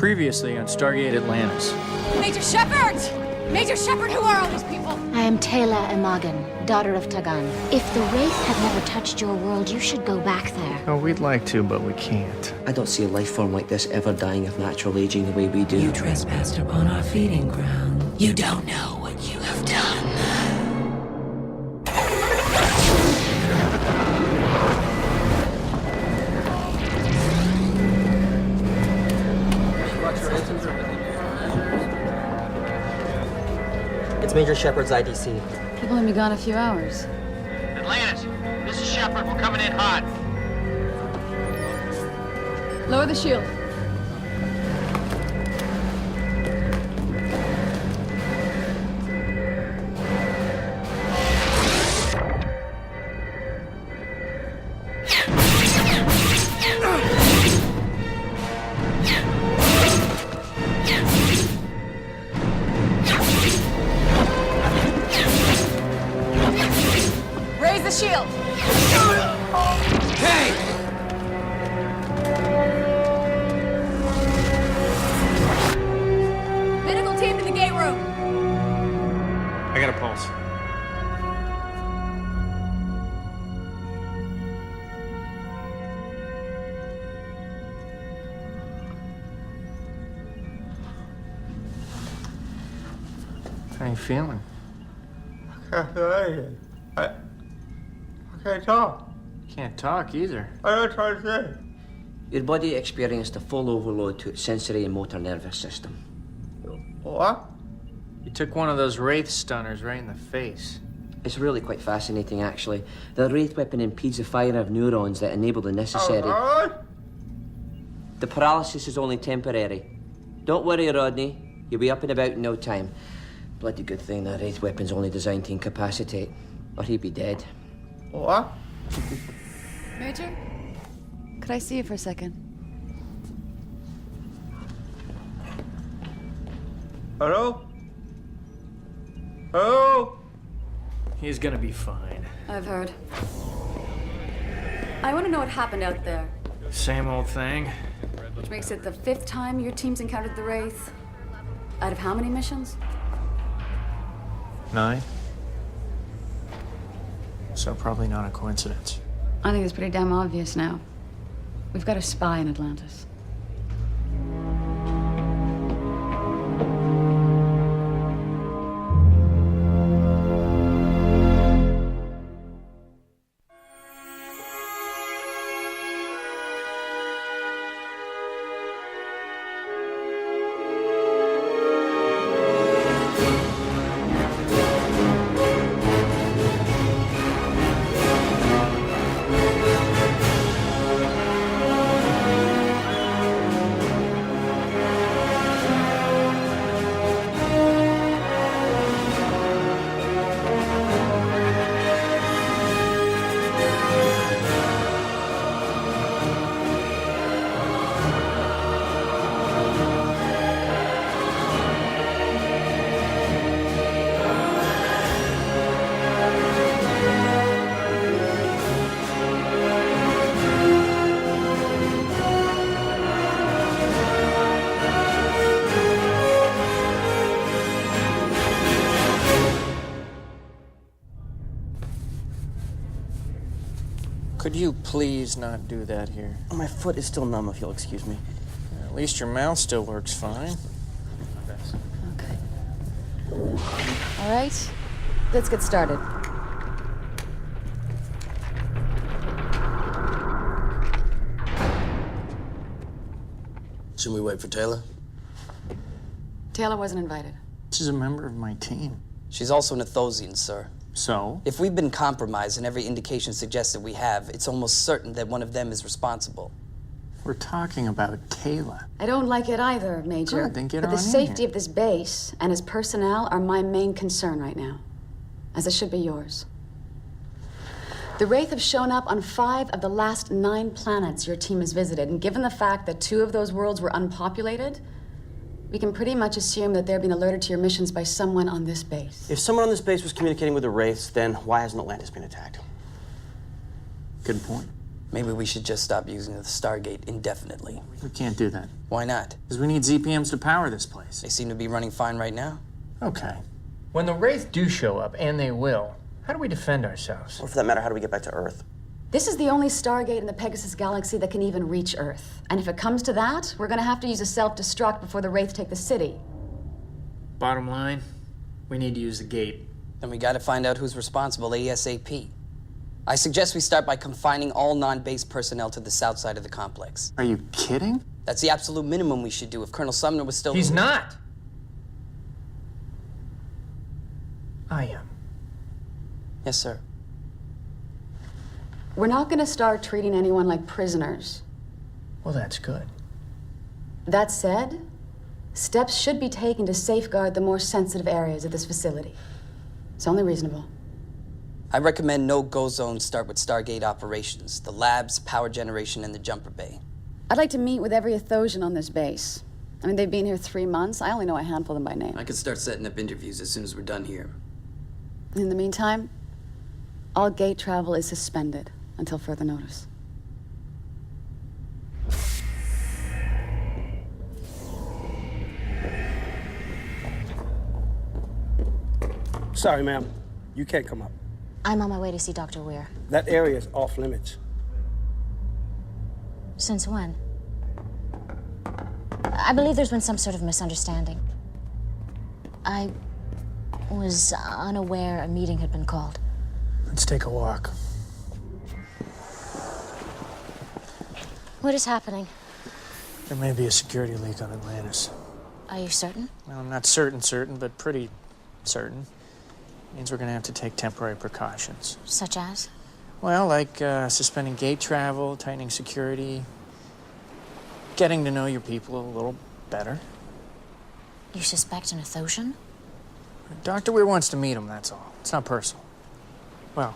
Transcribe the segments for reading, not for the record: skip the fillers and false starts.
Previously on Stargate Atlantis. Major Shepard! Major Shepard, who are all these people? I am Taylor Imogen, daughter of Tagan. If the Wraith have never touched your world, you should go back there. Oh, we'd like to, but we can't. I don't see a life form like this ever dying of natural aging the way we do. You trespassed upon our feeding ground. You don't know what you have done. It's Major Shepard's IDC. People will be gone a few hours. Atlantis, this is Shepard. We're coming in hot. Lower the shield. Raise the shield. Hey! Medical team to the gate room. I got a pulse. How you feeling? I can't do anything. I can't talk. Can't talk either. I don't try to say. Your body experienced a full overload to its sensory and motor nervous system. What? You took one of those Wraith stunners right in the face. It's really quite fascinating, actually. The Wraith weapon impedes the fire of neurons that enable the necessary... The paralysis is only temporary. Don't worry, Rodney. You'll be up and about in no time. Bloody good thing that Wraith weapon's only designed to incapacitate, or he'd be dead. What? Major, could I see you for a second? Hello? Hello? He's gonna be fine. I've heard. I want to know what happened out there, Same old thing. which makes it the 5th time your team's encountered the Wraith. Out of how many missions? 9. So probably not a coincidence. I think it's pretty damn obvious now. We've got a spy in Atlantis. Could you please not do that here? My foot is still numb, if you'll excuse me. At least your mouth still works fine. Okay. All right, let's get started. Should we wait for Taylor? Taylor wasn't invited. This is a member of my team. She's also an Athosian, sir. So? If we've been compromised, and every indication suggests that we have, it's almost certain that one of them is responsible. We're talking about Taylor. I don't like it either, Major. Good, then get but her the on in safety here. of this base and its personnel are my main concern right now, as it should be yours. The Wraith have shown up on 5 of the last 9 planets your team has visited, and given the fact that 2 of those worlds were unpopulated, we can pretty much assume that they're being alerted to your missions by someone on this base. If someone on this base was communicating with the Wraiths, then why hasn't Atlantis been attacked? Good point. Maybe we should just stop using the Stargate indefinitely. We can't do that. Why not? Because we need ZPMs to power this place. They seem to be running fine right now. Okay. When the Wraith do show up, and they will, how do we defend ourselves? Or for that matter, how do we get back to Earth? This is the only Stargate in the Pegasus Galaxy that can even reach Earth. And if it comes to that, we're gonna have to use a self-destruct before the Wraith take the city. Bottom line, we need to use the gate. Then we gotta find out who's responsible ASAP. I suggest we start by confining all non-base personnel to the south side of the complex. Are you kidding? That's the absolute minimum we should do if Colonel Sumner was still... He's not! I am. Yes, sir. We're not gonna start treating anyone like prisoners. Well, that's good. That said, steps should be taken to safeguard the more sensitive areas of this facility. It's only reasonable. I recommend no-go zones start with Stargate operations, the labs, power generation, and the jumper bay. I'd like to meet with every Athosian on this base. I mean, they've been here 3 months. I only know a handful of them by name. I could start setting up interviews as soon as we're done here. In the meantime, all gate travel is suspended until further notice. Sorry, ma'am. You can't come up. I'm on my way to see Dr. Weir. That area is off limits. Since when? I believe there's been some sort of misunderstanding. I was unaware a meeting had been called. Let's take a walk. What is happening? There may be a security leak on Atlantis. Are you certain? Well, I'm not certain, but pretty certain. Means we're gonna have to take temporary precautions. Such as? Well, like suspending gate travel, tightening security, getting to know your people a little better. You suspect an Athosian? Dr. Weir wants to meet them, that's all. It's not personal. Well,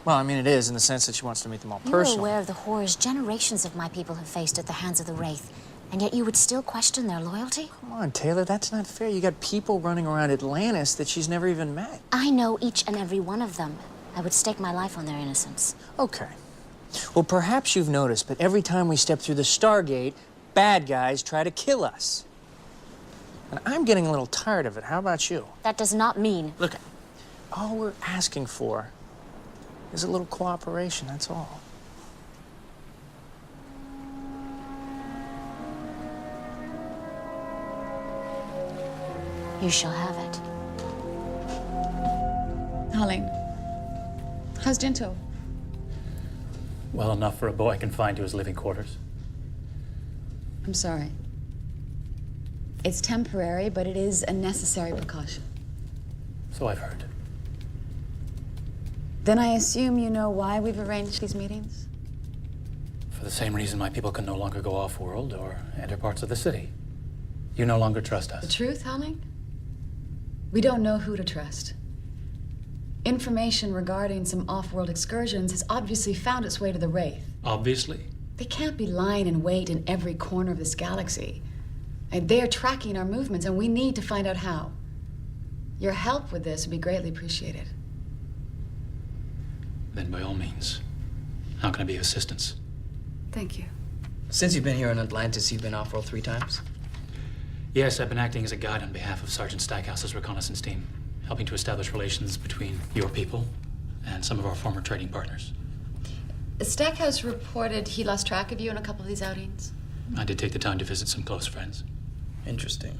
I mean, it is in the sense that she wants to meet them all You're personally. aware of the horrors generations of my people have faced at the hands of the Wraith, and yet you would still question their loyalty? Come on, Taylor, that's not fair. You got people running around Atlantis that she's never even met. I know each and every one of them. I would stake my life on their innocence. Okay. Well, perhaps you've noticed, but every time we step through the Stargate, bad guys try to kill us. And I'm getting a little tired of it. How about you? That does not mean... Look, all we're asking for is a little cooperation, that's all. You shall have it. Holly, how's Jinto? Well enough for a boy confined to his living quarters. I'm sorry. It's temporary, but it is a necessary precaution. So I've heard. Then I assume you know why we've arranged these meetings? For the same reason my people can no longer go off-world or enter parts of the city. You no longer trust us. The truth, Holly? We don't know who to trust. Information regarding some off-world excursions has obviously found its way to the Wraith. Obviously. They can't be lying in wait in every corner of this galaxy. And they're tracking our movements, and we need to find out how. Your help with this would be greatly appreciated. Then by all means, how can I be of assistance? Thank you. Since you've been here on Atlantis, you've been off-world 3 times? Yes, I've been acting as a guide on behalf of Sergeant Stackhouse's reconnaissance team, helping to establish relations between your people and some of our former trading partners. Stackhouse reported he lost track of you in a couple of these outings. I did take the time to visit some close friends. Interesting.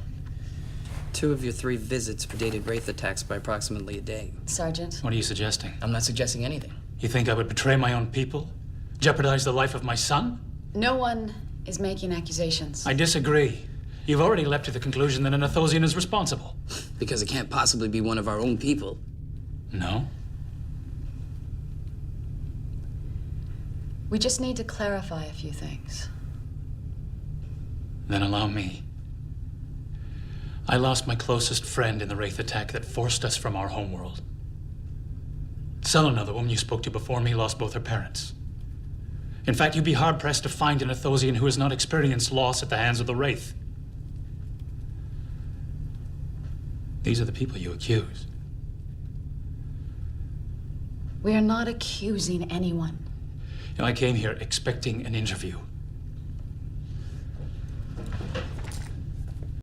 2 of your 3 visits predated Wraith attacks by approximately a day. Sergeant? What are you suggesting? I'm not suggesting anything. You think I would betray my own people? Jeopardize the life of my son? No one is making accusations. I disagree. You've already leapt to the conclusion that an Athosian is responsible. Because it can't possibly be one of our own people. No? We just need to clarify a few things. Then allow me. I lost my closest friend in the Wraith attack that forced us from our homeworld. Selena, the woman you spoke to before me, lost both her parents. In fact, you'd be hard-pressed to find an Athosian who has not experienced loss at the hands of the Wraith. These are the people you accuse. We are not accusing anyone. Now, I came here expecting an interview.